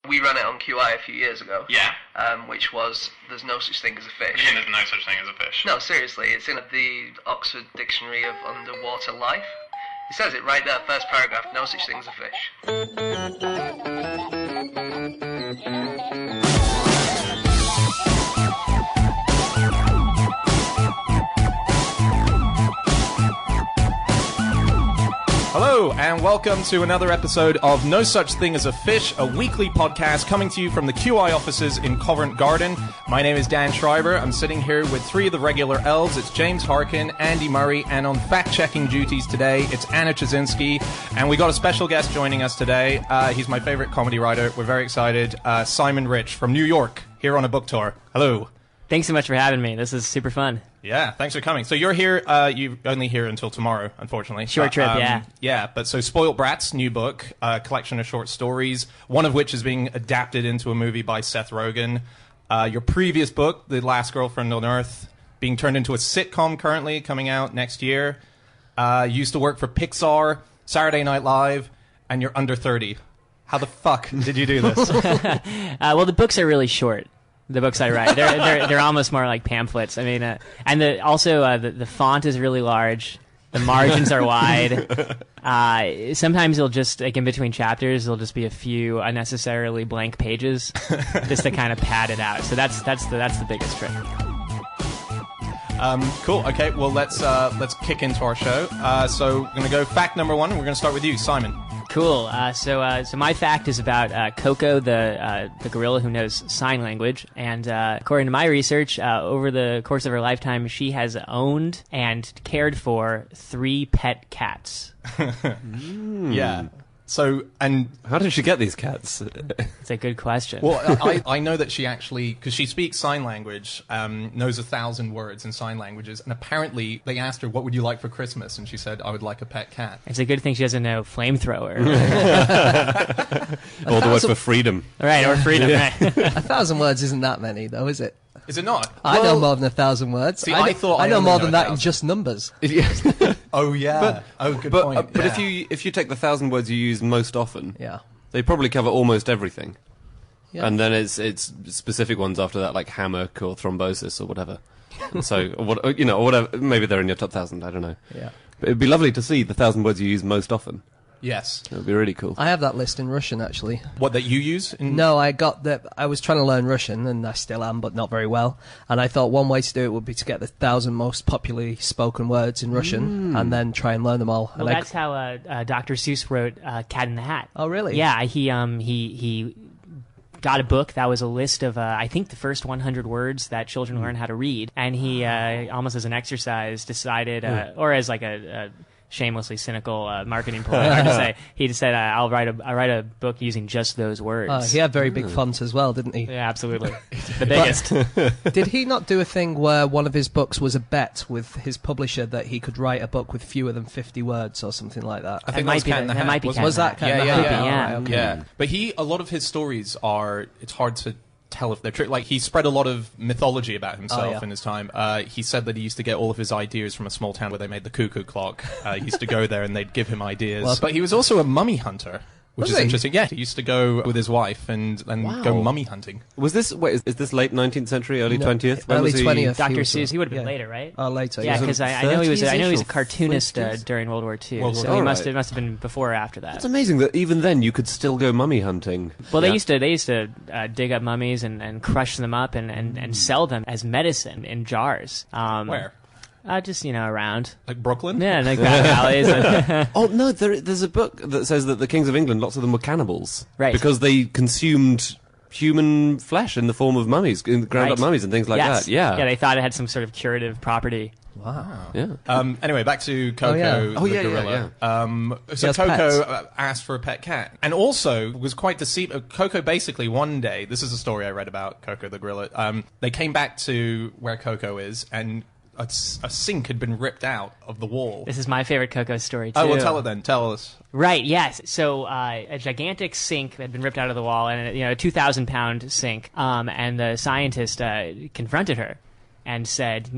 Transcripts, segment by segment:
We ran it on QI a few years ago. Yeah. Which was, there's no such thing as a fish. Yeah, there's no such thing as a fish. No, seriously, it's in the Oxford Dictionary of Underwater Life. It says it right there, first paragraph, no such thing as a fish. Hello, and welcome to another episode of No Such Thing as a Fish, a weekly podcast coming to you from the QI offices in Covent Garden. My name is Dan Schreiber. I'm sitting here with three of the regular elves. It's James Harkin, Andy Murray, and on fact-checking duties today, it's Anna Chazinski. And we got a special guest joining us today. He's my favorite comedy writer. We're very excited. Simon Rich from New York, here on a book tour. Hello. Thanks so much for having me. This is super fun. Yeah, thanks for coming. So you're here, you're only here until tomorrow, unfortunately. Short trip, yeah. Yeah, but so Spoiled Brats, new book, collection of short stories, one of which is being adapted into a movie by Seth Rogen. Your previous book, The Last Girlfriend on Earth, being turned into a sitcom currently, coming out next year. You used to work for Pixar, Saturday Night Live, and you're under 30. How the fuck did you do this? Well, the books are really short. The books I write, they're almost more like pamphlets. I mean, and the font is really large. The margins are wide. Sometimes it'll just, like in between chapters, there'll just be a few unnecessarily blank pages, just to kind of pad it out. So that's the biggest trick. Cool. Okay. Well, let's kick into our show. So we're gonna go fact number one. And we're gonna start with you, Simon. Cool. So my fact is about Coco, the gorilla who knows sign language. And according to my research, over the course of her lifetime, she has owned and cared for 3 pet cats. Yeah. So, and how did she get these cats? It's a good question. Well, I know that she actually, because she speaks sign language, knows 1,000 words in sign languages, and apparently they asked her, what would you like for Christmas? And she said, I would like a pet cat. It's a good thing she doesn't know flamethrower. Or the word for freedom. Right, or freedom, right. 1,000 words isn't that many, though, is it? Is it not? I know more than 1,000 words. See, I thought I know more than that 1,000. in just numbers. Oh, yeah. Good point. But if you take the 1,000 words you use most often, Yeah. they probably cover almost everything. Yeah. And then it's specific ones after that, like hammock or thrombosis or whatever. So, whatever. Maybe they're in your top 1,000. I don't know. Yeah. But it'd be lovely to see the 1,000 words you use most often. Yes. It would be really cool. I have that list in Russian, actually. What, that you use? No, I was trying to learn Russian, and I still am, but not very well. And I thought one way to do it would be to get the 1,000 most popularly spoken words in Russian, and then try and learn them all. Well, and that's how Dr. Seuss wrote Cat in the Hat. Oh, really? Yeah, he got a book that was a list of, I think, the first 100 words that children learn how to read. And he, almost as an exercise, decided, or as like a shamelessly cynical marketing ploy, hard to say, he just said, I'll write a book using just those words. He had very big font as well, didn't he? Yeah, absolutely. The biggest. Did he not do a thing where one of his books was a bet with his publisher that he could write a book with fewer than 50 words or something like that? I think that was Cat in the Hat. Might be Cat in Was the that Hat. Cat in the Hat? Yeah. Right, okay. Yeah. But a lot of his stories it's hard to tell if they're true. Like, he spread a lot of mythology about himself in his time. He said that he used to get all of his ideas from a small town where they made the cuckoo clock. He used to go there and they'd give him ideas. Well, but he was also a mummy hunter, which is interesting. Yeah, he used to go with his wife and go mummy hunting. Was this, is this late 19th century, early 20th? When Early was he? 20th. Dr. Seuss, he would have been later, right? Oh, later. Yeah, because I know he was a cartoonist 50s? during World War II, World War so II. it must have been before or after that. It's amazing that even then you could still go mummy hunting. Well, they used to dig up mummies and crush them up and sell them as medicine in jars. Where? Just around. Like Brooklyn? Yeah, like back alleys. Oh, no, there's a book that says that the kings of England, lots of them were cannibals. Right. Because they consumed human flesh in the form of mummies, ground up mummies and things like that. Yeah. Yeah, they thought it had some sort of curative property. Wow. Yeah. Anyway, back to Coco, the gorilla. So has Coco asked for a pet cat, and also was quite deceived. Coco basically one day, this is a story I read about Coco the gorilla. They came back to where Coco is, and a sink had been ripped out of the wall. This is my favorite Coco story, too. Oh, well, tell it then. Tell us. Right, yes. So a gigantic sink had been ripped out of the wall, and a 2,000-pound sink. And the scientist confronted her and said,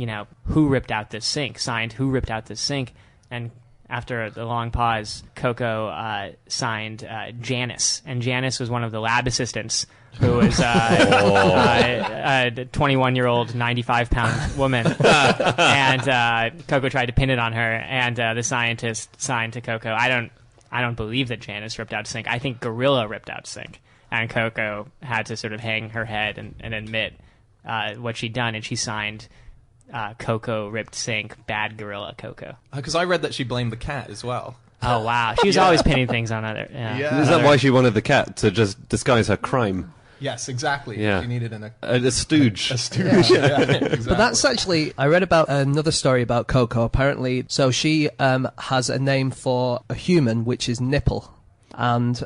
who ripped out this sink? Signed, who ripped out this sink? And after the long pause, Coco signed Janice, and Janice was one of the lab assistants who was a 21-year-old, 95-pound woman, and Coco tried to pin it on her, and the scientist signed to Coco. I don't believe that Janice ripped out Sink. I think Gorilla ripped out Sink, and Coco had to sort of hang her head and admit what she'd done, and she signed Coco ripped Sink, bad Gorilla Coco. Because I read that she blamed the cat as well. Oh wow, she was always pinning things on other. Yeah. Is that why she wanted the cat to just disguise her crime? Yes, exactly. Yeah. She needed A stooge. a stooge. Yeah, exactly. But that's actually, I read about another story about Coco, apparently. So she has a name for a human, which is Nipple. And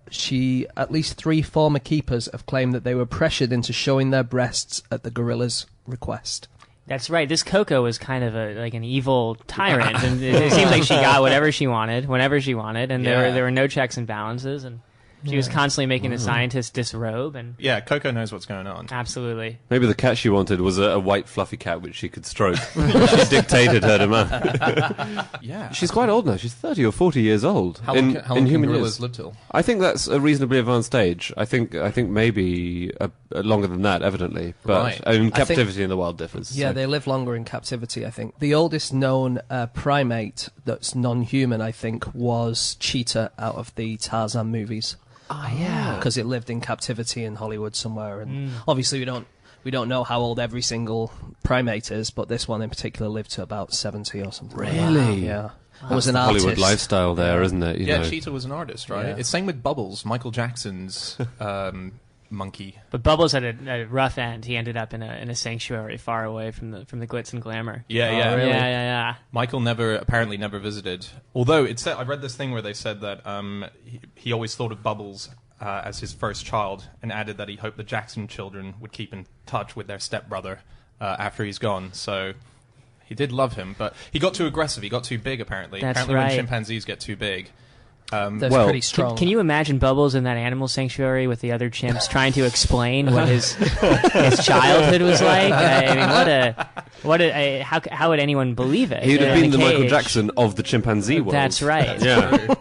she, at least 3 former keepers have claimed that they were pressured into showing their breasts at the gorilla's request. That's right. This Coco was kind of like an evil tyrant, and it seems like she got whatever she wanted, whenever she wanted, and there were no checks and balances, and she was constantly making the scientists disrobe, and Yeah, Coco knows what's going on. absolutely. Maybe the cat she wanted was a white fluffy cat which she could stroke. She dictated her demand. Yeah. She's quite old now. She's 30 or 40 years old. How long can human gorillas years. live till? I think that's a reasonably advanced age. I think maybe longer than that, evidently. But Right. I mean, I think- captivity in the wild differs. Yeah, so. they live longer in captivity, I think. The oldest known primate that's non-human, I think, was cheetah out of the Tarzan movies. Oh yeah. Because it lived in captivity in Hollywood somewhere. And obviously we don't know how old every single primate is, but this one in particular lived to about 70 or something. like that. Really? Yeah. It was an the artist. Hollywood lifestyle there, isn't it? You Yeah, know. Cheetah was an artist, right? Yeah. It's same with Bubbles, Michael Jackson's monkey. But Bubbles had a rough end. He ended up in a sanctuary far away from the glitz and glamour. Yeah, Oh, really? Yeah. Michael apparently never visited. Although it said, I read this thing where they said that he always thought of Bubbles as his first child, and added that he hoped the Jackson children would keep in touch with their stepbrother after he's gone. So he did love him, but he got too aggressive. He got too big. Apparently, That's apparently right. when chimpanzees get too big. They're Well, pretty strong. Can you imagine Bubbles in that animal sanctuary with the other chimps trying to explain what his childhood was like? I mean, how would anyone believe it? He'd have In been a the Michael cage. Jackson of the chimpanzee world. That's right. Yeah.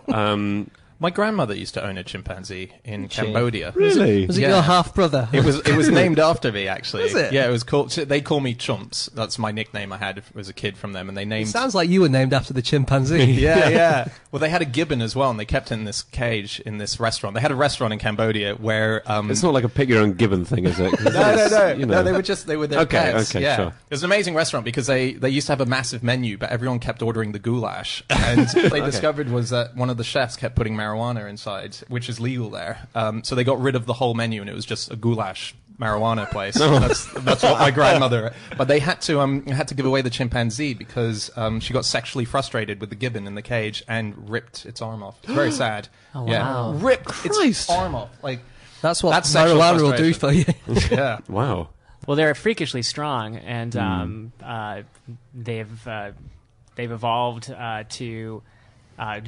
My grandmother used to own a chimpanzee in She? Cambodia. Really? Was it Yeah. your half-brother? It was named after me, actually. Was it? Yeah, it was called. They call me Chumps. That's my nickname I had as a kid from them, and they It named. sounds like you were named after the chimpanzee. Yeah. Well, they had a gibbon as well, and they kept it in this cage in this restaurant. They had a restaurant in Cambodia where. It's not like a pick your own gibbon thing, is it? 'Cause No. it's, you know. No, they were their Okay, pets. okay, yeah. sure. It was an amazing restaurant because they used to have a massive menu, but everyone kept ordering the goulash. And what they discovered was that one of the chefs kept putting marijuana inside, which is legal there. So they got rid of the whole menu, and it was just a goulash marijuana place. That's what my grandmother. But they had to give away the chimpanzee because she got sexually frustrated with the gibbon in the cage and ripped its arm off. It's very sad. Oh, Yeah, wow. ripped Christ. its arm off. Like That's what That's sexual marijuana will do frustration. for you. yeah. Wow. Well, they're freakishly strong, and they've evolved to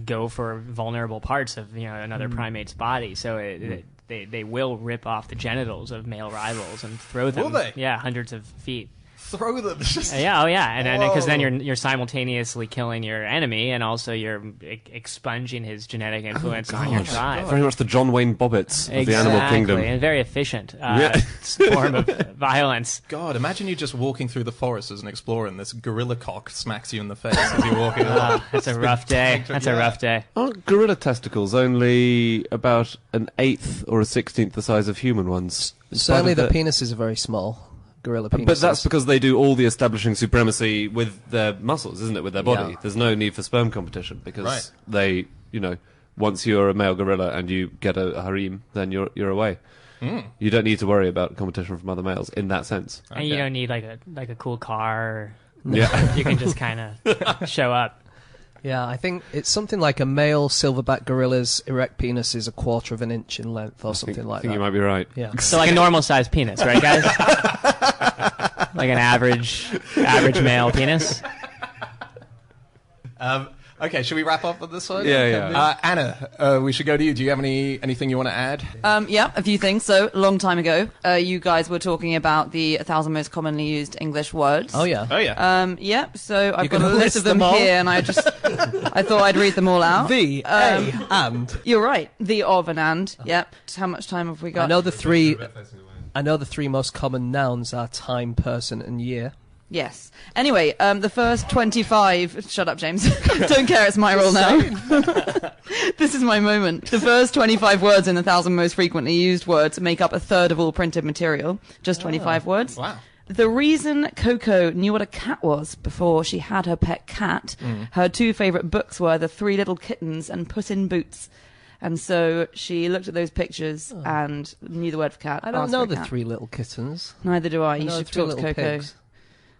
go for vulnerable parts of another primate's body. So they will rip off the genitals of male rivals and throw them. Will they? Yeah, hundreds of feet. Throw them. Yeah, and because then Whoa. you're simultaneously killing your enemy, and also you're expunging his genetic influence on your tribe. Very much the John Wayne Bobbits of the animal kingdom. And very efficient Yeah. form of violence. God, imagine you just walking through the forest as an explorer and this gorilla cock smacks you in the face as you're walking along. That's a rough day. That's a rough day. Aren't gorilla testicles only about an eighth or a 16th the size of human ones? Certainly Part the of penises are very small. Gorilla penises. But that's because they do all the establishing supremacy with their muscles, isn't it? With their body. Yeah. There's no need for sperm competition because Right. they, once you're a male gorilla and you get a harem, then you're away. You don't need to worry about competition from other males in that sense. And you Okay. don't need like a cool car. Yeah. You can just kind of show up. Yeah, I think it's something like a male silverback gorilla's erect penis is 1/4 of an inch in length or something I like think that. you might be right. Yeah. So like a normal sized penis, right, guys? Like an average male penis. I Okay, should we wrap up with this one? Yeah. Anna, we should go to you. Do you have anything you want to add? Yeah, a few things. So, a long time ago, you guys were talking about the 1,000 most commonly used English words. Oh, yeah. Yeah, so I've got a gonna list of them them all? here, and I thought I'd read them all out. The, a, and. You're right. The, of, and. Yep. How much time have we got? I know the three most common nouns are time, person, and year. Yes. Anyway, the first 25... Shut up, James. Don't care, it's my role now. This is my moment. The first 25 words in the 1,000 most frequently used words make up a third of all printed material. Just 25 words. Wow. The reason Coco knew what a cat was before she had her pet cat, her two favourite books were The Three Little Kittens and Puss in Boots. And so she looked at those pictures and knew the word for cat. I don't asked know for a the cat. Three Little Kittens. Neither do I. You know should the Three talk to Little Coco. Pigs.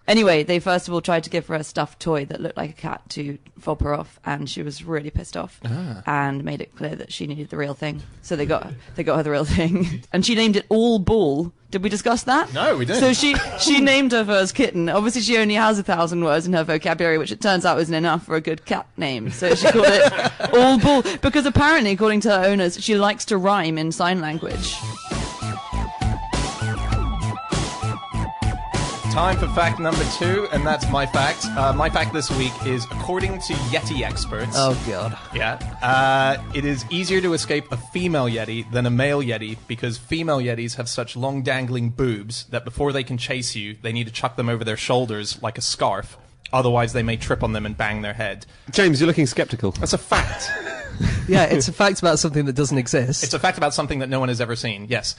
Anyway, they first of all tried to give her a stuffed toy that looked like a cat to fob her off, and she was really pissed off and made it clear that she needed the real thing. So they got her the real thing, and she named it All Ball. Did we discuss that? No, we didn't. So she named her first kitten. Obviously, she only has 1,000 words in her vocabulary, which it turns out isn't enough for a good cat name. So she called it All Ball because apparently, according to her owners, she likes to rhyme in sign language. Time for fact number 2, and that's my fact. My fact this week is, according to Yeti experts... Oh, God. Yeah. It is easier to escape a female Yeti than a male Yeti because female Yetis have such long dangling boobs that before they can chase you, they need to chuck them over their shoulders like a scarf. Otherwise, they may trip on them and bang their head. James, you're looking sceptical. That's a fact. Yeah, it's a fact about something that doesn't exist. It's a fact about something that no one has ever seen, yes.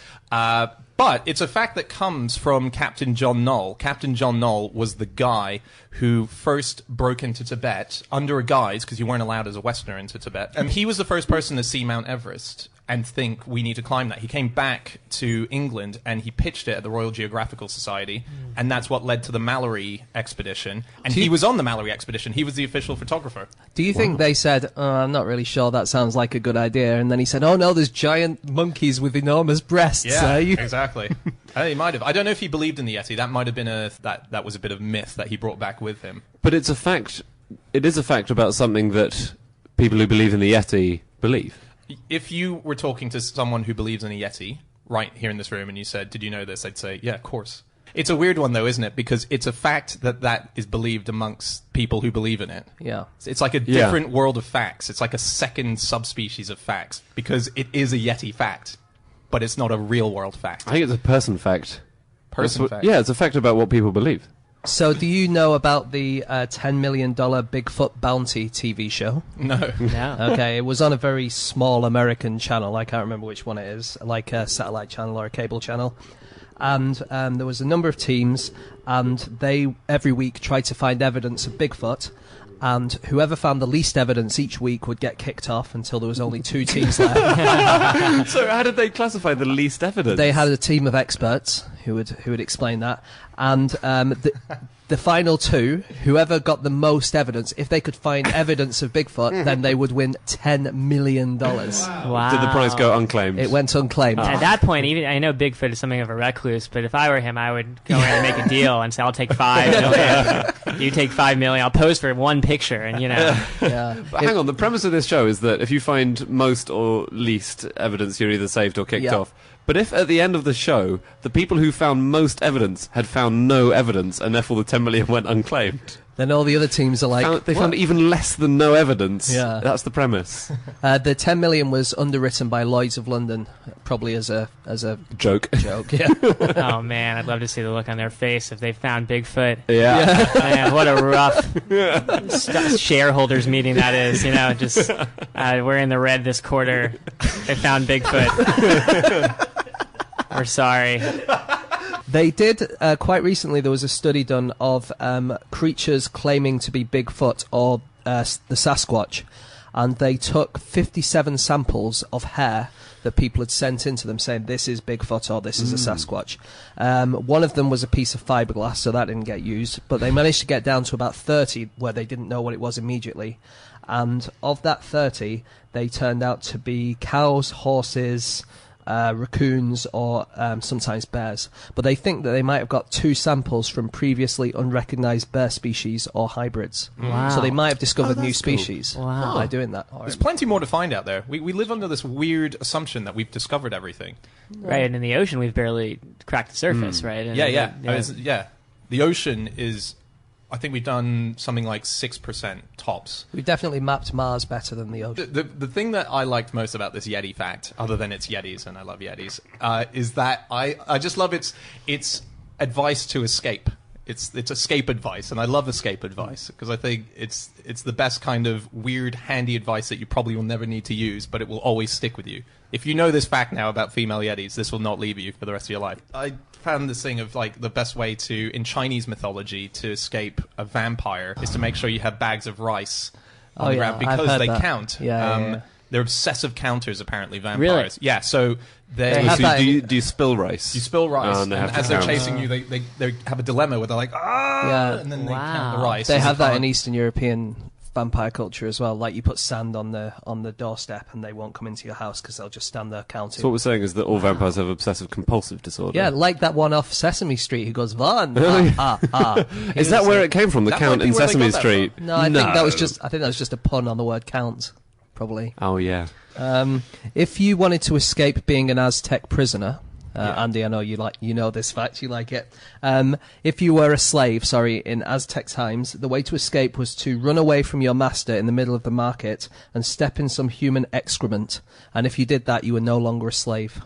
But it's a fact that comes from Captain John Knoll. Captain John Knoll was the guy who first broke into Tibet under a guise, because you weren't allowed as a Westerner into Tibet. And he was the first person to see Mount Everest and think, we need to climb that. He came back to England and he pitched it at the Royal Geographical Society, and that's what led to the Mallory expedition. And he was on the Mallory expedition. He was the official photographer. Do you think they said, I'm not really sure that sounds like a good idea, and then he said, oh no, there's giant monkeys with enormous breasts. Yeah, exactly. He might have. I don't know if he believed in the Yeti. That might have been that was a bit of myth that he brought back with him. But it's a fact. It is a fact about something that people who believe in the Yeti believe. If you were talking to someone who believes in a Yeti right here in this room and you said, did you know this? I'd say, yeah, of course. It's a weird one, though, isn't it? Because it's a fact that is believed amongst people who believe in it. Yeah. It's like a different world of facts. It's like a second subspecies of facts because it is a Yeti fact, but it's not a real world fact. I think it's a person fact. Fact. Yeah, it's a fact about what people believe. So do you know about the $10 million Bigfoot Bounty TV show? No. No. Okay, it was on a very small American channel. I can't remember which one it is, like a satellite channel or a cable channel. And there was a number of teams, and they every week tried to find evidence of Bigfoot. And whoever found the least evidence each week would get kicked off until there was only 2 teams left. So how did they classify the least evidence? They had a team of experts who would explain that, and the final 2, whoever got the most evidence, if they could find evidence of Bigfoot, then they would win $10 million. Wow. Did the prize go unclaimed? It went unclaimed. At that point, even I know Bigfoot is something of a recluse, but if I were him, I would go in and make a deal and say, "I'll take $5 million. You take $5 million. I'll pose for one picture." And Yeah. But hang on, the premise of this show is that if you find most or least evidence, you're either saved or kicked off. But if at the end of the show, the people who found most evidence had found no evidence, and therefore the 10 million went unclaimed, Then all the other teams are like... they found even less than no evidence. Yeah. That's the premise. The 10 million was underwritten by Lloyd's of London, probably as a Joke. joke. Yeah. oh man, I'd love to see the look on their face if they found Bigfoot. Yeah. Man, what a rough shareholders meeting that is. Just we're in the red this quarter. They found Bigfoot. We're sorry. They did, quite recently, there was a study done of creatures claiming to be Bigfoot or the Sasquatch, and they took 57 samples of hair that people had sent into them saying this is Bigfoot or this is a Sasquatch. One of them was a piece of fiberglass, so that didn't get used, but they managed to get down to about 30 where they didn't know what it was immediately. And of that 30, they turned out to be cows, horses, raccoons, or sometimes bears. But they think that they might have got 2 samples from previously unrecognized bear species or hybrids. Wow. So they might have discovered that's new cool. species by doing that. There's plenty more to find out there. We live under this weird assumption that we've discovered everything. Right, and in the ocean, we've barely cracked the surface, right? And Yeah. The ocean is, I think we've done something like 6% tops. We've definitely mapped Mars better than the ocean. The thing that I liked most about this Yeti fact, other than it's Yetis, and I love Yetis, is that I just love its advice to escape. It's escape advice, and I love escape advice because I think it's the best kind of weird, handy advice that you probably will never need to use, but it will always stick with you. If you know this fact now about female Yetis, this will not leave you for the rest of your life. I found this thing of like the best way to, in Chinese mythology, to escape a vampire is to make sure you have bags of rice on the ground I've because heard they that. count. Yeah. They're obsessive counters, apparently, vampires. Really? Yeah, so they have that do you spill rice? you spill rice, Oh, and they have to as they're count. chasing you, they have a dilemma where they're like, Yeah. and then they Wow. count the rice. They and have you that can't- in Eastern European vampire culture as well. Like you put sand on the doorstep and they won't come into your house because they'll just stand there counting. So what we're saying is that all vampires have obsessive compulsive disorder. Yeah, like that one off Sesame Street who goes, Von, Is that where it came from? The That count might be in where they Sesame got that Street? No, I think that was just a pun on the word count, probably. Oh yeah. If you wanted to escape being an Aztec prisoner, Andy, I know you know this fact, you like it. If you were a slave, in Aztec times, the way to escape was to run away from your master in the middle of the market and step in some human excrement. And if you did that, you were no longer a slave.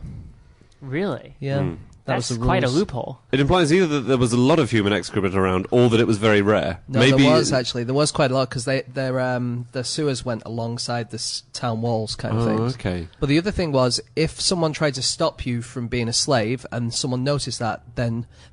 Really? Yeah. That That's was the quite a rules. loophole. It implies either that there was a lot of human excrement around, or that it was very rare. No, Maybe there was quite a lot because the sewers went alongside the town walls, kind of things. Okay. But the other thing was, if someone tried to stop you from being a slave, and someone noticed that,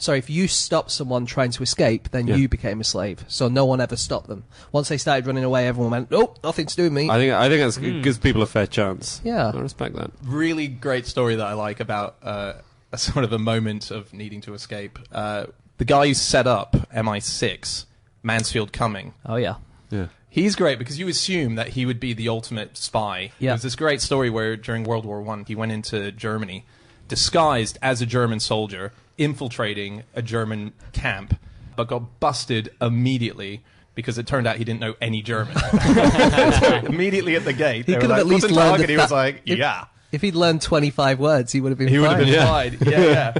if you stopped someone trying to escape, then you became a slave. So no one ever stopped them. Once they started running away, everyone went, "Oh, nothing to do with me." I think that's it gives people a fair chance. Yeah. I respect that. really great story that I like about a sort of a moment of needing to escape. The guy who set up MI6, Mansfield Cumming, Oh yeah. Yeah. he's great because you assume that he would be the ultimate spy. Yeah. There's this great story where during World War I, he went into Germany disguised as a German soldier, infiltrating a German camp, but got busted immediately because it turned out he didn't know any German. So immediately at the gate, they He were could have like, at least "What's the learned target?" the He was fa- like, if- "Yeah." If he'd learned 25 words, he would have been He would fine. have been fine. Yeah.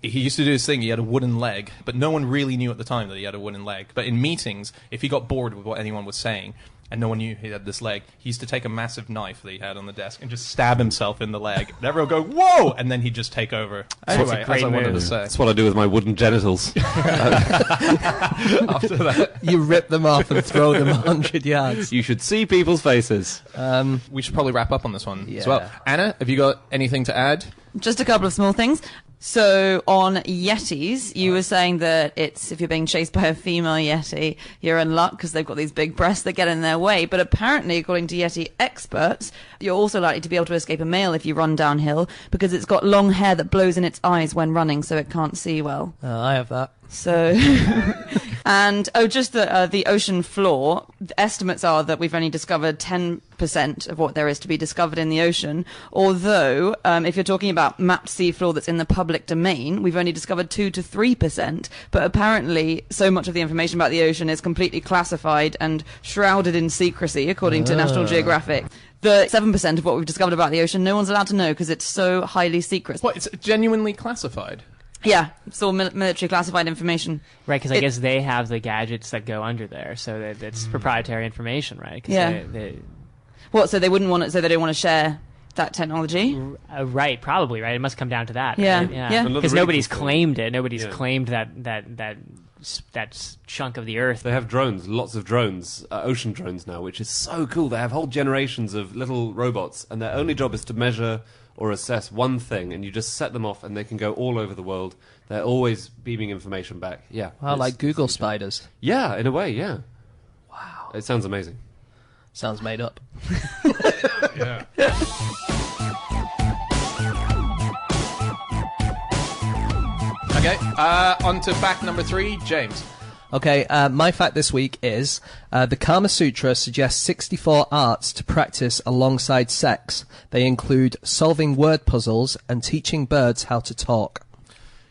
He used to do this thing. He had a wooden leg, but no one really knew at the time that he had a wooden leg. But in meetings, if he got bored with what anyone was saying, and no one knew he had this leg, he used to take a massive knife that he had on the desk and just stab himself in the leg. And everyone would go, "Whoa!" And then he'd just take over. That's a Anyway, great as I wanted to move. say. That's what I do with my wooden genitals. After that, You rip them off and throw them 100 yards. You should see people's faces. we should probably wrap up on this one as Yeah. well. Anna, have you got anything to add? Just a couple of small things. So on Yetis, you were saying that if you're being chased by a female Yeti, you're in luck because they've got these big breasts that get in their way. But apparently, according to Yeti experts, you're also likely to be able to escape a male if you run downhill because it's got long hair that blows in its eyes when running, so it can't see well. I have that. So, and just the ocean floor. The estimates are that we've only discovered 10% of what there is to be discovered in the ocean. Although, if you're talking about mapped seafloor that's in the public domain, we've only discovered 2 to 3%. But apparently, so much of the information about the ocean is completely classified and shrouded in secrecy, according to National Geographic. The 7% of what we've discovered about the ocean, no one's allowed to know because it's so highly secret. What? It's genuinely classified. Yeah, it's all military classified information. Right, because I It- guess they have the gadgets that go under there, so that it's proprietary information, right? 'Cause Yeah. What? So they wouldn't want it. So they don't want to share that technology. Right, probably, right? It must come down to that. Yeah, right? yeah. Another Because really nobody's cool thing. claimed it. Nobody's Yeah. claimed that chunk of the earth. They have drones, lots of drones, ocean drones now, which is so cool. They have whole generations of little robots, and their only job is to measure or assess one thing, and you just set them off, and they can go all over the world. They're always beaming information back. Yeah. Wow, It's- like Google it's- spiders. Yeah, in a way, yeah. Wow. It sounds amazing. Sounds made up. Yeah. Okay, on to fact number 3, James. Okay, my fact this week is the Kama Sutra suggests 64 arts to practice alongside sex. They include solving word puzzles and teaching birds how to talk.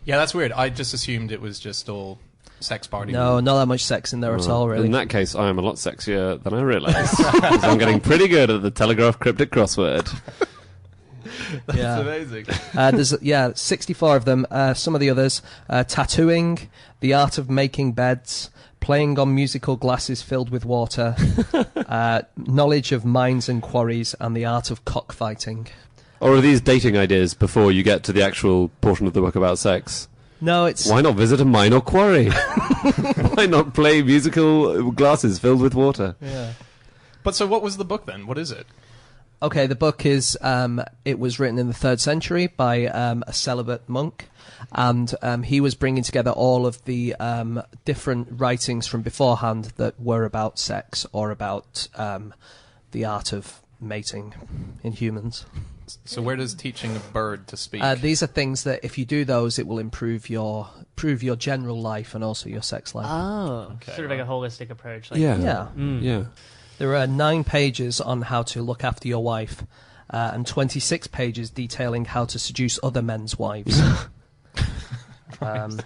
Yeah, that's weird. I just assumed it was just all sex party. No, not that much sex in there at all, really. In that case, I am a lot sexier than I realised. Because I'm getting pretty good at the Telegraph cryptic crossword. That's amazing. There's 64 of them. Some of the others: tattooing, the art of making beds, playing on musical glasses filled with water, knowledge of mines and quarries, and the art of cockfighting. Or are these dating ideas before you get to the actual portion of the book about sex? No, it's... Why not visit a mine or quarry? Why not play musical glasses filled with water? Yeah. But so what was the book then? What is it? Okay, the book is, it was written in the 3rd century by a celibate monk, and he was bringing together all of the different writings from beforehand that were about sex or about the art of mating in humans. So where does teaching a bird to speak? These are things that if you do those, it will improve your general life and also your sex life. Oh, Okay, sort of like a holistic approach. Like, Yeah. Yeah. There are 9 pages on how to look after your wife, and 26 pages detailing how to seduce other men's wives. And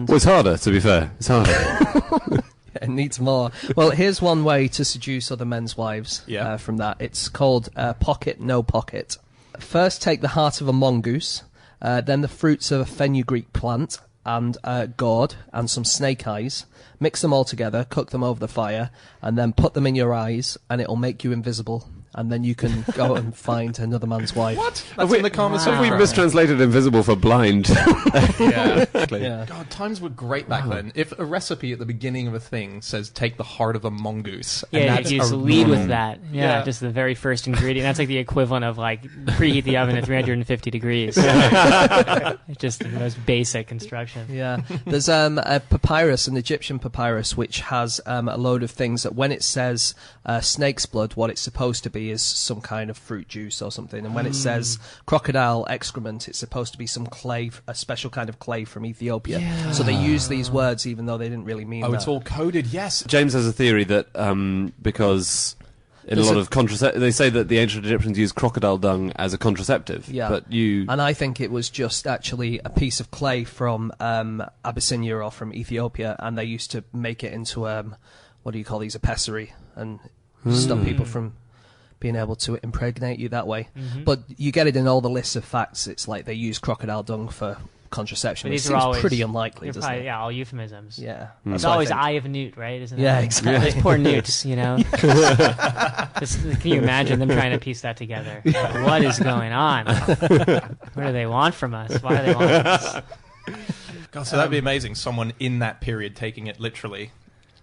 Well, it's harder, to be fair. It's harder. it needs more. Well, here's one way to seduce other men's wives. Yeah. From that, it's called pocket no pocket. First, take the heart of a mongoose, then the fruits of a fenugreek plant, and gourd, and some snake eyes. Mix them all together, cook them over the fire, and then put them in your eyes, and it'll make you invisible. And then you can go and find another man's wife. What? That's in the Kama Sutra. Have we mistranslated invisible for blind? Yeah, exactly. Yeah. God, times were great back then. If a recipe at the beginning of a thing says take the heart of a mongoose, and Yeah, that's you just a lead normal- with that. Yeah, just the very first ingredient. That's like the equivalent of like preheat the oven at 350 degrees. It's just the most basic instruction. Yeah, there's a papyrus, an Egyptian papyrus, which has a load of things that when it says snake's blood, what it's supposed to be is some kind of fruit juice or something, and when it says crocodile excrement, it's supposed to be some clay, a special kind of clay from Ethiopia. Yeah. So they use these words even though they didn't really mean Oh, that. it's all coded. Yes. James has a theory that because in There's a lot a- of contraceptive, they say that the ancient Egyptians used crocodile dung as a contraceptive. Yeah. But you... And I think it was just actually a piece of clay from Abyssinia or from Ethiopia, and they used to make it into what do you call these, a pessary, and stop people from being able to impregnate you that way. But you get it in all the lists of facts. It's like they use crocodile dung for contraception. But It these are seems always pretty unlikely, they're doesn't probably, it? yeah, all euphemisms. Yeah. It's That's what I always think. eye of a newt, right? Isn't Yeah, it? exactly. Those poor newts, you know. Just, can you imagine them trying to piece that together? Like, what is going on? What do they want from us? Why do they want us? God, so that'd be amazing. Someone in that period taking it literally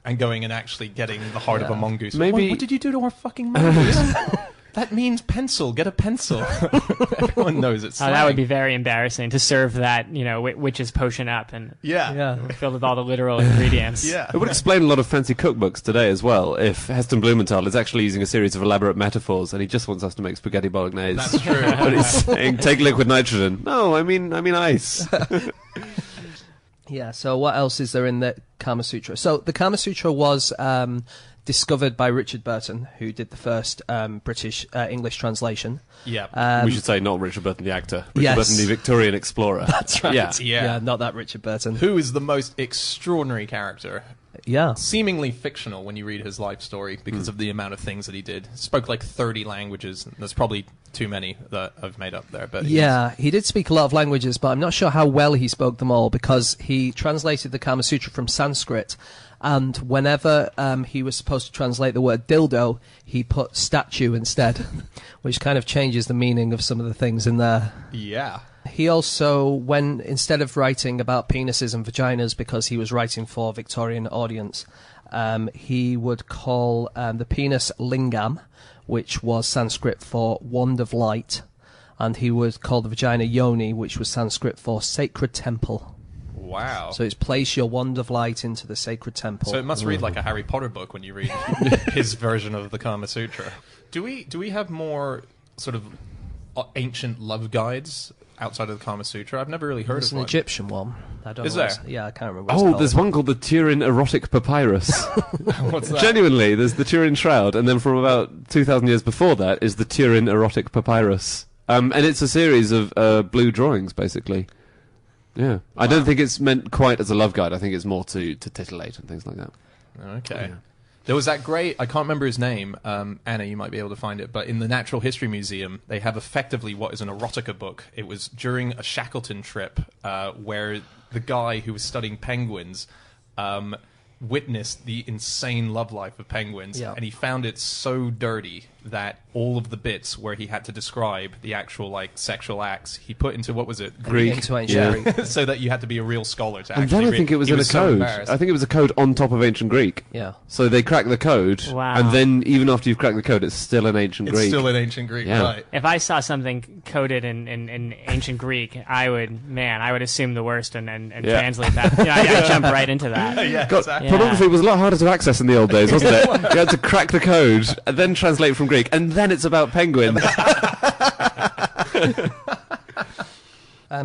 and going and actually getting the heart of a mongoose. Maybe- What did you do to our fucking mongoose? That means pencil. Get a pencil. Everyone knows it's Oh, that would be very embarrassing to serve that, you know, witch's potion up and Yeah. filled with all the literal ingredients. Yeah. It would explain a lot of fancy cookbooks today as well if Heston Blumenthal is actually using a series of elaborate metaphors and he just wants us to make spaghetti bolognese. That's true. But he's saying, take liquid nitrogen. No, I mean ice. Yeah, so what else is there in the Kama Sutra? So the Kama Sutra was discovered by Richard Burton, who did the first British English translation. Yeah. We should say not Richard Burton the actor. Richard Yes. Burton the Victorian explorer. That's right. Yeah. Yeah. Not that Richard Burton. Who is the most extraordinary character? Yeah. Seemingly fictional when you read his life story because of the amount of things that he did. Spoke like 30 languages. There's probably too many that I've made up there. But Yeah, he did speak a lot of languages, but I'm not sure how well he spoke them all because he translated the Kama Sutra from Sanskrit, and whenever he was supposed to translate the word dildo, he put statue instead, which kind of changes the meaning of some of the things in there. Yeah. He also, when instead of writing about penises and vaginas, because he was writing for a Victorian audience, he would call the penis lingam, which was Sanskrit for wand of light, and he would call the vagina yoni, which was Sanskrit for sacred temple. Wow. So it's place your wand of light into the sacred temple. So it must read like a Harry Potter book when you read his version of the Kama Sutra. Do we have more sort of ancient love guides outside of the Kama Sutra? I've never really heard It's of an one. Egyptian one. I don't Is know. there? Yeah, I can't remember. What it's called. There's one called the Turin Erotic Papyrus. What's that? Genuinely, there's the Turin Shroud, and then from about 2,000 years before that is the Turin Erotic Papyrus. And it's a series of blue drawings, basically. Yeah. I don't think it's meant quite as a love guide. I think it's more to titillate and things like that. Okay. Yeah. There was that great, I can't remember his name, Anna, you might be able to find it, but in the Natural History Museum, they have effectively what is an erotica book. It was during a Shackleton trip where the guy who was studying penguins witnessed the insane love life of penguins, and he found it so dirty that all of the bits where he had to describe the actual like sexual acts he put into, what was it, Greek, into ancient Greek. so that you had to be a real scholar to And actually then I think it was he in a so code. embarrassed. I think it was a code on top of ancient Greek. Yeah. So they crack the code, Wow. and then even after you've cracked the code, it's still in ancient It's Greek. still in ancient Greek, Yeah. right? If I saw something coded in ancient Greek, I would assume the worst and translate that. I'd jump right into that. Yeah, God, exactly. pornography was a lot harder to access in the old days, wasn't it? You had to crack the code, and then translate from Greek, and then it's about penguins.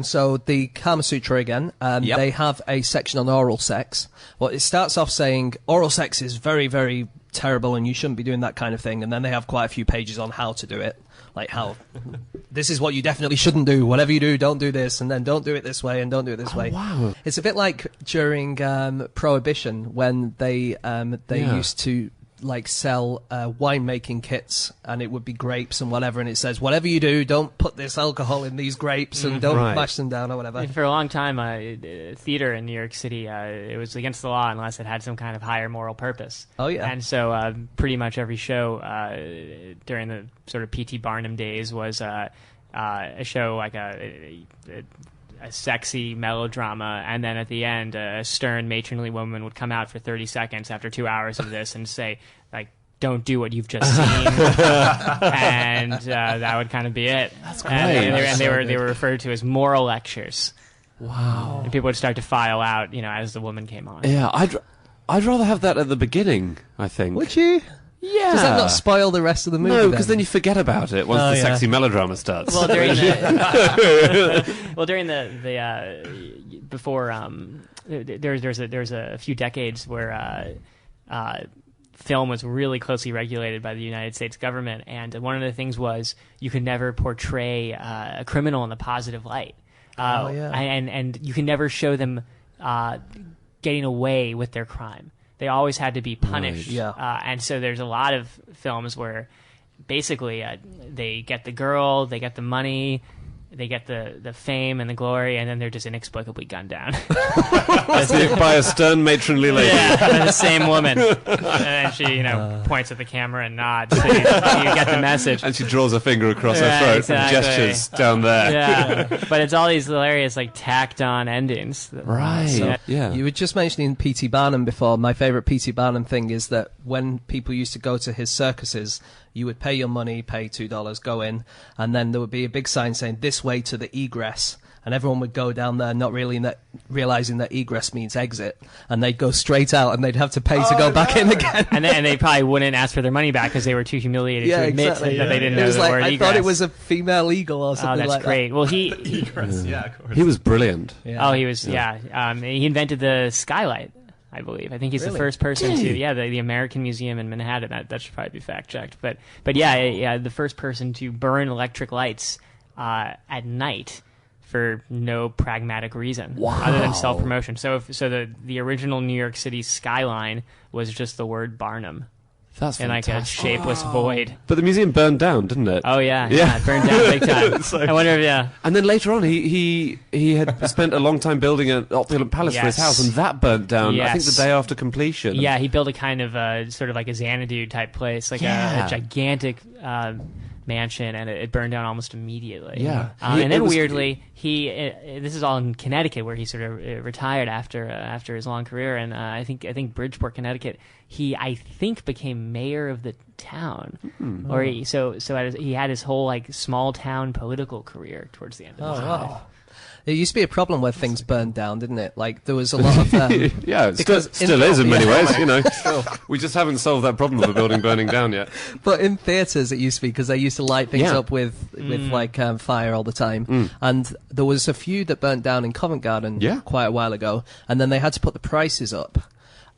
So the Kama Sutra again, they have a section on oral sex. Well, it starts off saying oral sex is very, very terrible and you shouldn't be doing that kind of thing. And then they have quite a few pages on how to do it. Like how this is what you definitely shouldn't do. Whatever you do, don't do this, and then don't do it this way, and don't do it this way. Wow. It's a bit like during Prohibition when they used to like sell winemaking kits, and it would be grapes and whatever, and it says whatever you do, don't put this alcohol in these grapes and don't mash them down or whatever. And for a long time, theater in New York City, it was against the law unless it had some kind of higher moral purpose. Oh yeah. And so pretty much every show during the sort of P.T. Barnum days was a show like a sexy melodrama, and then at the end a stern matronly woman would come out for 30 seconds after 2 hours of this and say, like, don't do what you've just seen. And that would kind of be it. That's great. And they were referred to as moral lectures. Wow. And people would start to file out, as the woman came on. Yeah, I'd rather have that at the beginning, I think. Would you? Yeah. Does that not spoil the rest of the movie? No, because then you forget about it once the yeah. sexy melodrama starts. Well, during the before there's a few decades where film was really closely regulated by the United States government, and one of the things was you could never portray a criminal in a positive light. And you can never show them getting away with their crime. They always had to be punished. Right. Yeah. And so there's a lot of films where basically they get the girl, they get the money, they get the fame and the glory, and then they're just inexplicably gunned down. By a stern matronly lady. Yeah, the same woman. And then she, points at the camera and nods. So you get the message. And she draws a finger across her Yeah, throat exactly. and gestures down there. Yeah, but it's all these hilarious, like, tacked-on endings. Right. So- Yeah. You were just mentioning P.T. Barnum before. My favourite P.T. Barnum thing is that when people used to go to his circuses, you would pay your money, pay $2, go in, and then there would be a big sign saying, "This way to the egress." And everyone would go down there not really realising that egress means exit. And they'd go straight out and they'd have to pay to go back in again. And they probably wouldn't ask for their money back because they were too humiliated to admit that they didn't It know was the like, word I egress. thought it was a female eagle or Oh, something that's like great. Well, Yeah, of course. He was brilliant. that. Yeah. Oh, he was, he invented the skylight, I believe. I think he's the first person to, the American Museum in Manhattan. That should probably be fact checked. But the first person to burn electric lights at night for no pragmatic reason other than self-promotion. So the original New York City skyline was just the word Barnum That's in like a fantastic. shapeless void. But the museum burned down, didn't it? Oh yeah, Yeah. it burned down big time. So- I wonder if And then later on, he had spent a long time building an opulent palace for his Yes. house, and that burnt down, I think, Yes. the day after completion. Yeah, he built a kind of sort of like a Xanadu type place, like a gigantic mansion, and it burned down almost immediately. Yeah. And then weirdly, this is all in Connecticut, where he sort of retired after his long career, and I think Bridgeport, Connecticut. He, I think, became mayor of the town, or he had his whole like small town political career towards the end of his life. Wow. It used to be a problem where things burned down, didn't it? Like, there was a lot of... yeah, it because still is in many ways, you know. We just haven't solved that problem of a building burning down yet. But in theatres it used to be, because they used to light things up with fire all the time. And there was a few that burnt down in Covent Garden quite a while ago, and then they had to put the prices up.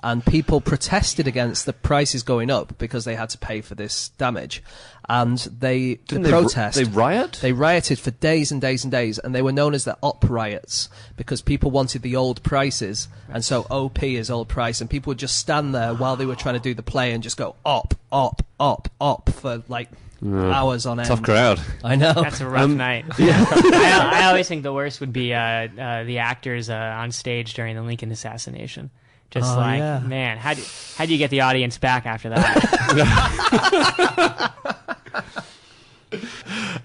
And people protested against the prices going up because they had to pay for this damage. And they rioted for days and days and days, and they were known as the OP riots because people wanted the old prices, and so OP is old price, and people would just stand there while they were trying to do the play and just go op, op, op, op for like hours on end. Tough crowd. I know. That's a rough night. Yeah. I always think the worst would be the actors on stage during the Lincoln assassination. Just man, how do you get the audience back after that?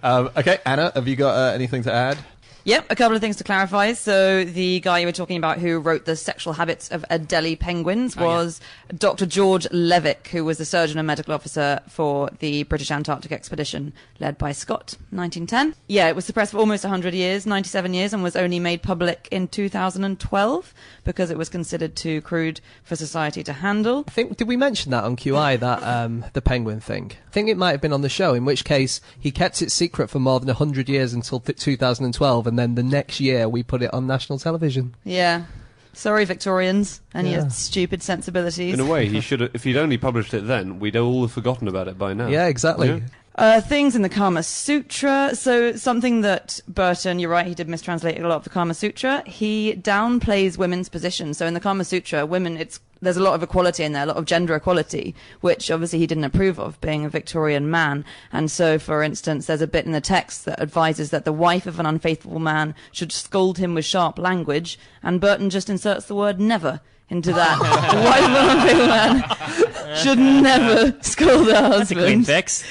Okay, Anna, have you got anything to add? Yep, a couple of things to clarify. So the guy you were talking about who wrote The Sexual Habits of Adelie Penguins was Dr. George Levick, who was the surgeon and medical officer for the British Antarctic expedition led by Scott, 1910. Yeah, it was suppressed for almost 100 years, 97 years, and was only made public in 2012 because it was considered too crude for society to handle. I think, did we mention that on QI, that the penguin thing? I think it might have been on the show, in which case he kept it secret for more than 100 years until 2012, and then the next year we put it on national television. Yeah. Sorry, Victorians, and your stupid sensibilities. In a way, he should have, if he'd only published it then, we'd all have forgotten about it by now. Yeah, exactly. Yeah. Things in the Kama Sutra. So something that Burton, you're right, he did mistranslate a lot of the Kama Sutra. He downplays women's position. So in the Kama Sutra, women, there's a lot of equality in there, a lot of gender equality, which obviously he didn't approve of, being a Victorian man. And so, for instance, there's a bit in the text that advises that the wife of an unfaithful man should scold him with sharp language, and Burton just inserts the word never into that. The wife of an unfaithful man should never scold her husband. That's a clean fix.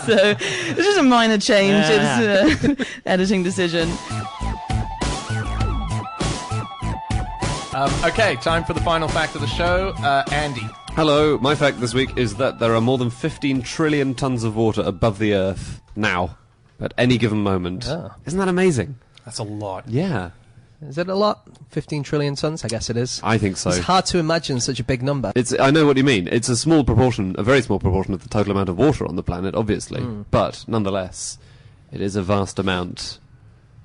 So it's just a minor change. It's an editing decision. Okay, time for the final fact of the show. Andy. Hello, my fact this week is that there are more than 15 trillion tons of water above the Earth now, at any given moment. Oh. Isn't that amazing? That's a lot. Yeah. Is it a lot? 15 trillion tons? I guess it is. I think so. It's hard to imagine such a big number. I know what you mean. It's a small proportion, a very small proportion of the total amount of water on the planet, obviously. But, nonetheless, it is a vast amount.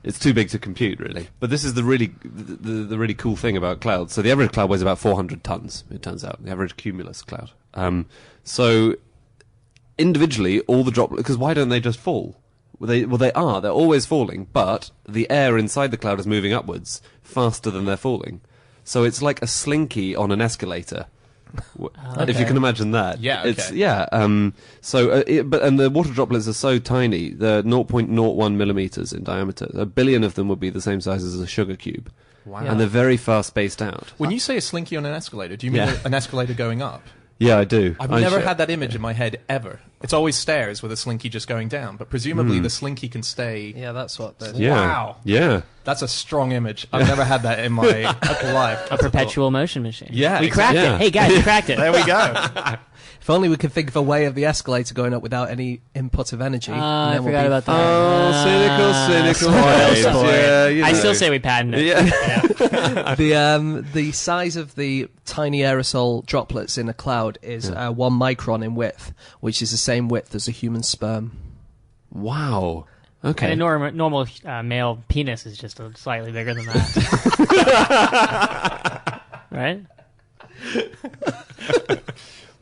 It's too big to compute, really. But this is the really cool thing about clouds. So the average cloud weighs about 400 tons, it turns out, the average cumulus cloud. So individually, all the droplets... Because why don't they just fall? They're always falling, but the air inside the cloud is moving upwards faster than they're falling. So it's like a slinky on an escalator. If you can imagine that. Yeah, okay. It's, yeah. And the water droplets are so tiny, they're 0.01 millimeters in diameter. A billion of them would be the same size as a sugar cube. Wow. And they're very fast spaced out. When you say a slinky on an escalator, do you mean an escalator going up? Yeah, I do. I've never had that image in my head, ever. It's always stairs with a slinky just going down, but presumably the slinky can stay... Yeah, that's what... Yeah. Wow. Yeah. That's a strong image. I've never had that in my life. A perpetual motion machine. Yeah, we cracked exactly. it. Hey guys, we cracked it. There we go. If only we could think of a way of the escalator going up without any input of energy. I forgot about that. Oh, cynical. Spoil. Yeah, I still say we patented it. Yeah. The size of the tiny aerosol droplets in a cloud is 1 micron in width, which is the same width as a human sperm. Wow. Okay. And a normal male penis is just slightly bigger than that. Right?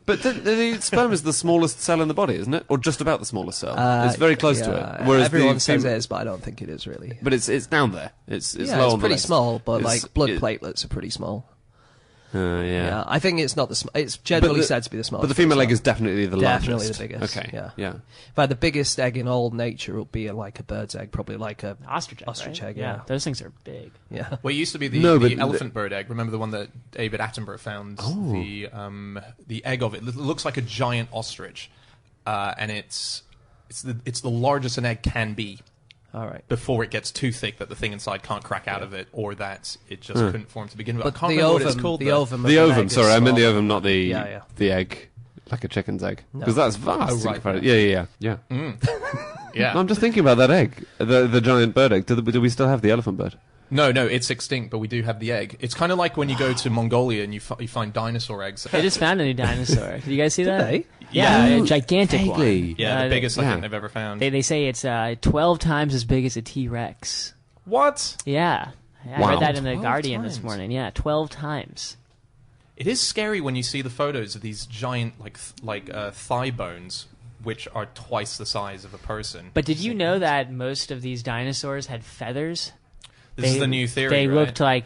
But the sperm is the smallest cell in the body, isn't it? Or just about the smallest cell? It's very close to it. Whereas everyone says it is, but I don't think it is really. But it's down there. It's low on it's the pretty list. small, but like blood platelets are pretty small. Yeah. I think it's not it's generally said to be the smallest. But the female leg is definitely the largest. Definitely the biggest. Okay. Yeah. But the biggest egg in all nature will be like a bird's egg, probably like a Ostrich egg. Right? Yeah. Those things are big. Yeah. Well, it used to be the elephant bird egg. Remember the one that David Attenborough found? The egg of it. It looks like a giant ostrich, and it's the largest an egg can be. All right. Before it gets too thick that the thing inside can't crack out of it, or that it just couldn't form to begin with. But I can't the remember ovum, what it's called. the ovum. The ovum. Sorry, I meant the ovum, not the egg, like a chicken's egg, because that's vast. Oh, right. Yeah. Yeah. I'm just thinking about that egg, the giant bird egg. Do we still have the elephant bird? No, it's extinct, but we do have the egg. It's kind of like when you go to Mongolia and you find dinosaur eggs. They just found a new dinosaur. Did you guys see that? they? Yeah, a gigantic Vaguely. one. Yeah, the biggest I yeah. think they've ever found. They say it's 12 times as big as a T-Rex. What? Yeah. I Wow. read that in the 12 Guardian times. this morning. Yeah, 12 times. It is scary when you see the photos of these giant, thigh bones, which are twice the size of a person. But did you know that most of these dinosaurs had feathers? This is the new theory, They right? looked like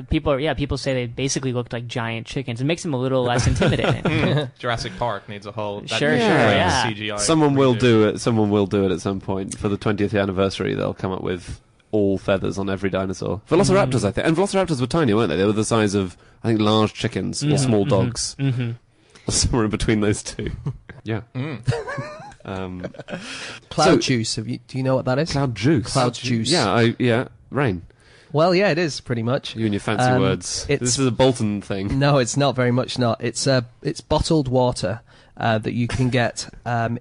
people say they basically looked like giant chickens. It makes them a little less intimidating. Jurassic Park needs a whole... that Sure, needs sure, a yeah. CGI Someone will redo. do it. Someone will do it at some point for the 20th anniversary. They'll come up with all feathers on every dinosaur. Velociraptors, I think, and Velociraptors were tiny, weren't they? They were the size of, I think, large chickens or small dogs, somewhere in between those two. Yeah. Cloud juice. Do you know what that is? Cloud juice. Cloud juice. Yeah. Rain. Well, yeah, it is pretty much. You and your fancy words. it's- This is a Bolton thing. No, it's not very much. Not. It's bottled water that you can get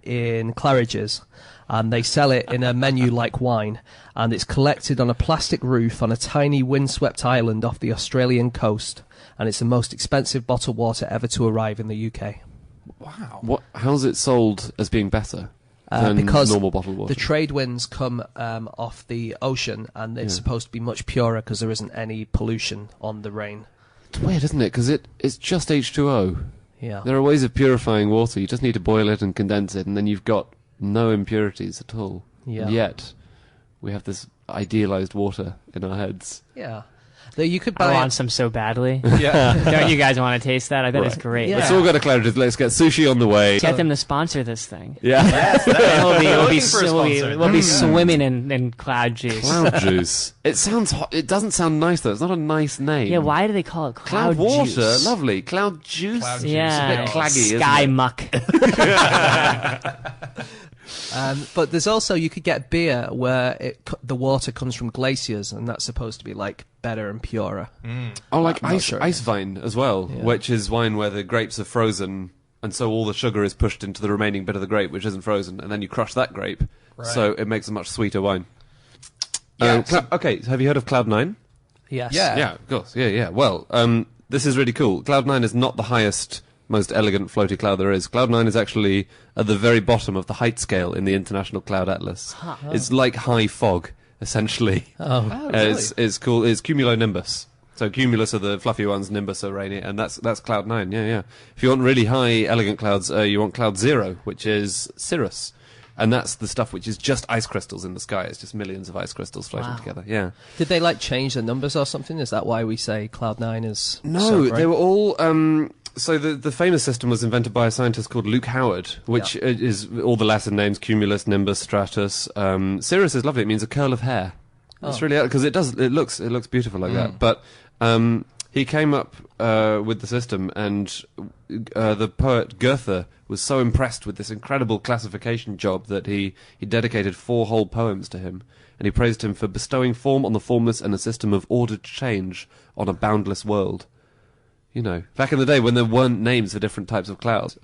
in Claridge's, and they sell it in a menu like wine. And it's collected on a plastic roof on a tiny windswept island off the Australian coast. And it's the most expensive bottled water ever to arrive in the UK. Wow. How's it sold as being better than because normal bottled water? the trade winds come off the ocean, and it's supposed to be much purer because there isn't any pollution on the rain. It's weird, isn't it? Because it's just H2O. Yeah. There are ways of purifying water. You just need to boil it and condense it, and then you've got no impurities at all. Yeah. And yet, we have this idealized water in our heads. Yeah. You could I buy want some so badly. Yeah. Don't you guys want to taste that? I bet it's Right. great. Yeah. Let's all go to Claridge's. Let's get sushi on the way. Get them to sponsor this thing. Yeah. Looking for a sponsor. We'll be swimming in cloud juice. Cloud juice. It sounds hot. It doesn't sound nice though. It's not a nice name. Yeah, why do they call it Cloud cloud water, juice? lovely. Cloud juice. Cloud juice. Yeah, It's a bit claggy, isn't sky it? muck. but there's also, you could get beer where the water comes from glaciers, and that's supposed to be like better and purer. Oh, like I'm not ice, sure. ice vine as well, Yeah. which is wine where the grapes are frozen, and so all the sugar is pushed into the remaining bit of the grape, which isn't frozen, and then you crush that grape, Right. so it makes a much sweeter wine. Yeah, Okay, have you heard of Cloud9? Yes. Yeah. Yeah, of course. Yeah. Well, this is really cool. Cloud9 is not the highest, most elegant floaty cloud there is. Cloud9 is actually at the very bottom of the height scale in the International Cloud Atlas. It's like high fog, essentially. Oh. It's cool. It's cumulonimbus. So cumulus are the fluffy ones, nimbus are rainy, and that's Cloud9. Yeah. If you want really high, elegant clouds, you want Cloud 0, which is cirrus. And that's the stuff which is just ice crystals in the sky. It's just millions of ice crystals floating Wow. together. Yeah. Did they change the numbers or something? Is that why we say Cloud9 is No, so great? they were all. So the famous system was invented by a scientist called Luke Howard, which is all the Latin names: cumulus, nimbus, stratus. Cirrus is lovely. It means a curl of hair. It's really because it looks beautiful like that. But he came up with the system, and the poet Goethe was so impressed with this incredible classification job that he dedicated 4 whole poems to him, and he praised him for bestowing form on the formless and a system of ordered change on a boundless world. You know, back in the day when there weren't names for different types of clouds.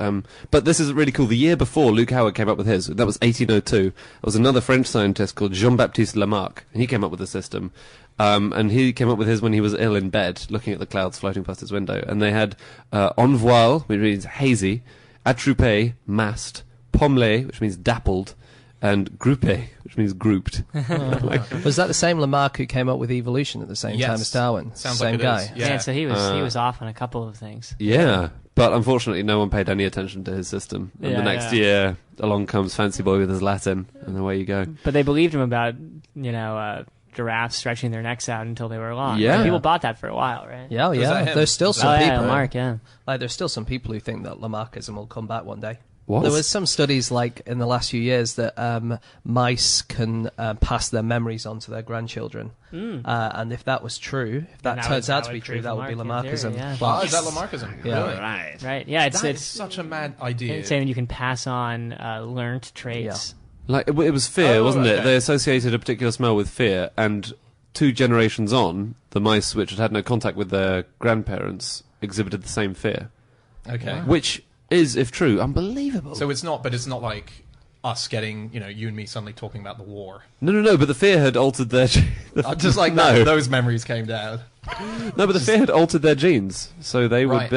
But this is really cool. The year before Luke Howard came up with his, that was 1802, there was another French scientist called Jean-Baptiste Lamarck, and he came up with a system. And he came up with his when he was ill in bed, looking at the clouds floating past his window. And they had en voile, which means hazy, attroupé, massed, pommelé, which means dappled, and groupé, which means grouped. Was that the same Lamarck who came up with evolution at the same Yes. time as Darwin? Sounds same like it guy. is. Yeah. Man, so he was off on a couple of things. Yeah, but unfortunately no one paid any attention to his system. And the Yeah, next yeah. year, along comes Fancy Boy with his Latin, and away you go. But they believed him about, giraffes stretching their necks out until they were long. Yeah. Like, people bought that for a while, right? Yeah, Was that him? There's still some Oh, yeah, people. Lamarck, yeah. There's still some people who think that Lamarckism will come back one day. What? There was some studies in the last few years that mice can pass their memories on to their grandchildren, and if that was true, if that Then turns out to would be true, prove that would be Lamarckian Lamarckism. theory, yeah. But- Oh, is that Lamarckism? Yeah. Really? Right, yeah, That is it's such a mad idea. saying you can pass on learnt traits. Like, it was fear, Oh, wasn't it? okay. They associated a particular smell with fear, and 2 generations on, the mice which had no contact with their grandparents exhibited the same fear. Okay. Which is, if true, unbelievable. So it's not like us getting, you and me suddenly talking about the war. No, but the fear had altered their... Just like that, those memories came down. No, but the fear had altered their genes, so they okay.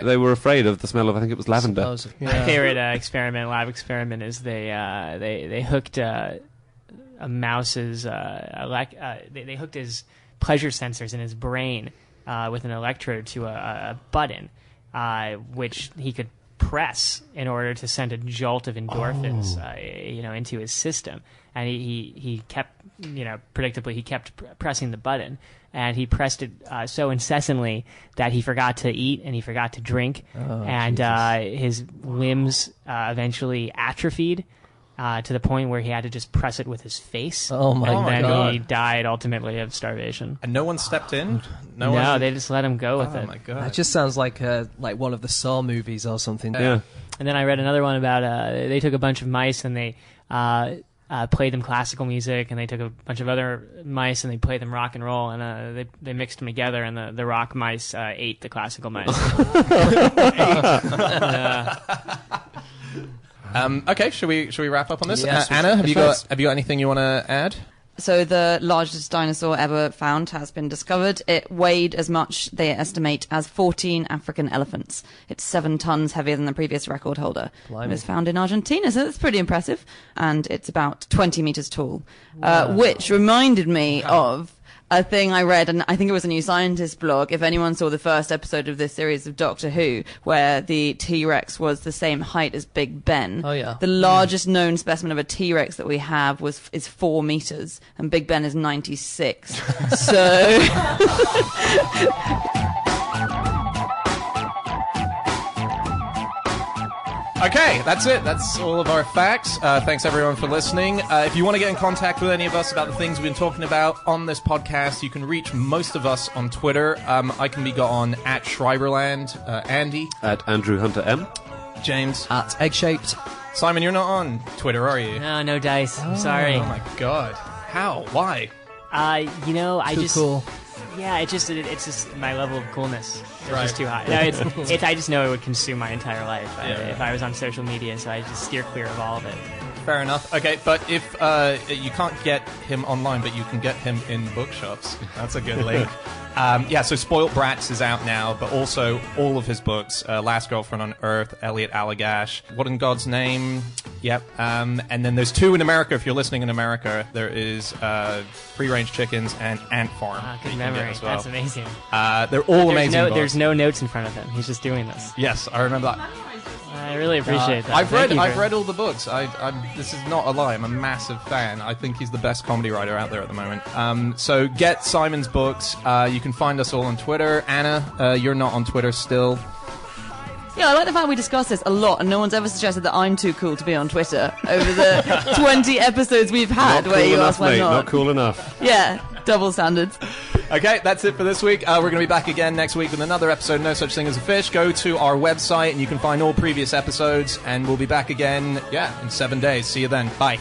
they were afraid of the smell of, I think it was lavender. My favorite lab experiment is they hooked a mouse's they hooked his pleasure sensors in his brain with an electrode to a button, which he could press in order to send a jolt of endorphins, into his system. And he kept, predictably, he kept pressing the button, and he pressed it so incessantly that he forgot to eat and he forgot to drink, and his limbs eventually atrophied. To the point where he had to just press it with his face. Oh my God. And then he died ultimately of starvation. And no one stepped in? No, they just let him go with it. Oh my God. That just sounds like one of the Saw movies or something. Yeah. And then I read another one about they took a bunch of mice and they played them classical music, and they took a bunch of other mice and they played them rock and roll, and they mixed them together, and the rock mice ate the classical mice. Okay, should we wrap up on this? Yes, Anna, have you got anything you want to add? So the largest dinosaur ever found has been discovered. It weighed as much, they estimate, as 14 African elephants. It's 7 tons heavier than the previous record holder. It was found in Argentina, so that's pretty impressive. And it's about 20 meters tall, which reminded me of a thing I read, and I think it was a New Scientist blog. If anyone saw the first episode of this series of Doctor Who, where the T-Rex was the same height as Big Ben. Oh, yeah. The largest known specimen of a T-Rex that we have is 4 meters, and Big Ben is 96. So... Okay, that's it. That's all of our facts. Thanks, everyone, for listening. If you want to get in contact with any of us about the things we've been talking about on this podcast, you can reach most of us on Twitter. I can be got on at Schreiberland, Andy. At Andrew Hunter M. James. At Egg-Shaped. Simon, you're not on Twitter, are you? No dice. I'm sorry. Oh, my God. How? Why? I Too just... cool. Yeah, it's just my level of coolness is Right. just too high. No, it's I just know it would consume my entire life if I was on social media, so I just steer clear of all of it. Fair enough. Okay, but if you can't get him online, but you can get him in bookshops. That's a good link. So Spoilt Brats is out now, but also all of his books, Last Girlfriend on Earth, Elliot Allagash, What in God's Name? Yep. And then there's 2 in America. If you're listening in America, there is Free Range Chickens and Ant Farm. Good memory. As well. That's amazing. They're all amazing books. There's no notes in front of him. He's just doing this. Yes, I remember that. I really appreciate that. I've Thank you read all the books. This is not a lie. I'm a massive fan. I think he's the best comedy writer out there at the moment. So get Simon's books. You can find us all on Twitter. Anna, you're not on Twitter still. Yeah, I like the fact we discuss this a lot, and no one's ever suggested that I'm too cool to be on Twitter over the 20 episodes we've had Not where cool you enough, ask why mate. not. Not cool enough. Yeah, double standards. Okay, that's it for this week. We're going to be back again next week with another episode, No Such Thing as a Fish. Go to our website and you can find all previous episodes, and we'll be back again, in 7 days. See you then. Bye.